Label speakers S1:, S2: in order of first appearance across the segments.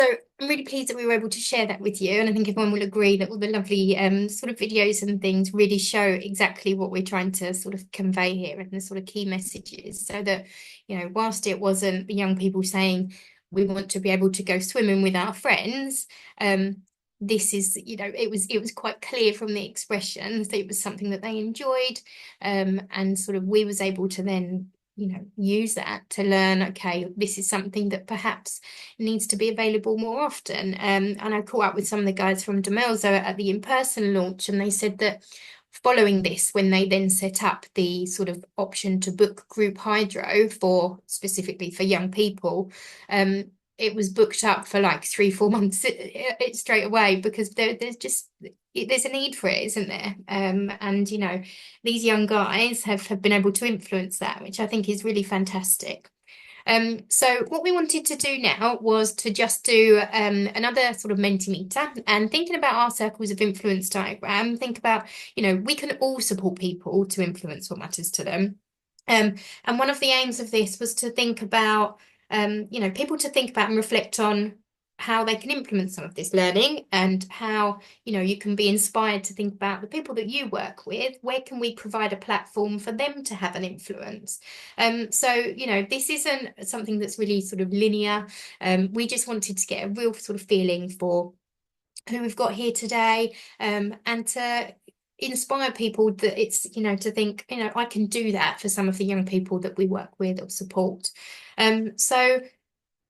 S1: So I'm really pleased that we were able to share that with you, and I think everyone will agree that all the lovely sort of videos and things really show exactly what we're trying to sort of convey here and the sort of key messages. So that, whilst it wasn't the young people saying we want to be able to go swimming with our friends, this is, it was quite clear from the expressions that it was something that they enjoyed, and sort of we was able to then use that to learn, okay, this is something that perhaps needs to be available more often. And I caught up with some of the guys from Demelza at the in-person launch, and they said that following this, when they then set up the sort of option to book group hydro for specifically for young people, it was booked up for like 3-4 months straight away, because there's a need for it, isn't there? And these young guys have been able to influence that, which I think is really fantastic. So what we wanted to do now was to just do another sort of Mentimeter, and thinking about our circles of influence diagram, think about, we can all support people to influence what matters to them. And one of the aims of this was to think about, people to think about and reflect on how they can implement some of this learning, and how, you can be inspired to think about the people that you work with. Where can we provide a platform for them to have an influence? So, this isn't something that's really sort of linear. We just wanted to get a real sort of feeling for who we've got here today, and to inspire people that it's, to think, I can do that for some of the young people that we work with or support. So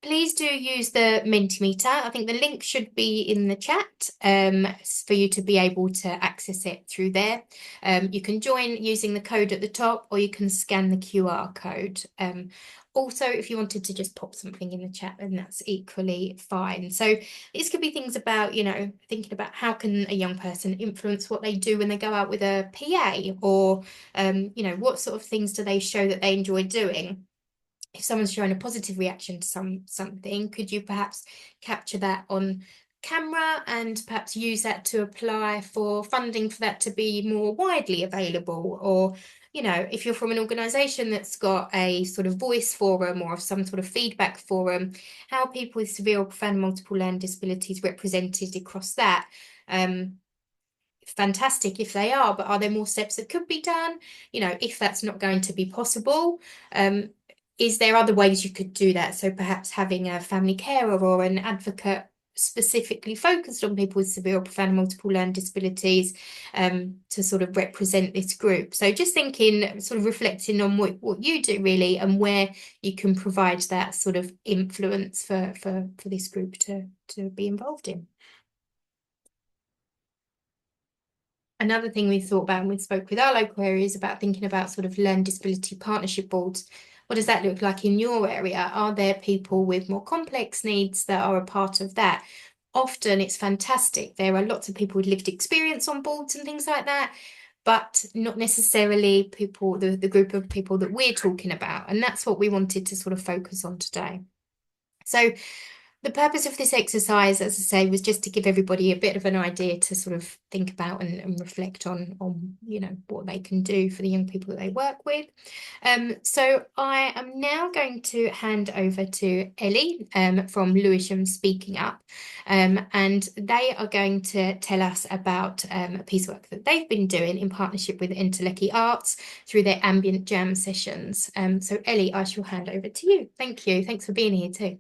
S1: please do use the Mentimeter. I think the link should be in the chat, for you to be able to access it through there. You can join using the code at the top, or you can scan the QR code. Also, if you wanted to just pop something in the chat, then that's equally fine. So this could be things about, thinking about how can a young person influence what they do when they go out with a PA, or, what sort of things do they show that they enjoy doing? If someone's showing a positive reaction to something, could you perhaps capture that on camera and perhaps use that to apply for funding for that to be more widely available? Or, if you're from an organisation that's got a sort of voice forum or some sort of feedback forum, how are people with severe or profound multiple learning disabilities represented across that? Fantastic if they are, but are there more steps that could be done? If that's not going to be possible, is there other ways you could do that? So perhaps having a family carer or an advocate specifically focused on people with severe or profound multiple learning disabilities, to sort of represent this group. So just thinking, sort of reflecting on what you do really, and where you can provide that sort of influence for this group to be involved in. Another thing we thought about, and we spoke with our local areas about, thinking about sort of learning disability partnership boards. What does that look like in your area? Are there people with more complex needs that are a part of that? Often it's fantastic. There are lots of people with lived experience on boards and things like that, but not necessarily people, the group of people that we're talking about. And that's what we wanted to sort of focus on today. So the purpose of this exercise, as I say, was just to give everybody a bit of an idea to sort of think about and reflect on what they can do for the young people that they work with. So I am now going to hand over to Ellie, from Lewisham Speaking Up, and they are going to tell us about a piece of work that they've been doing in partnership with Interlecky Arts through their ambient jam sessions. So Ellie, I shall hand over to you. Thank you. Thanks for being here too.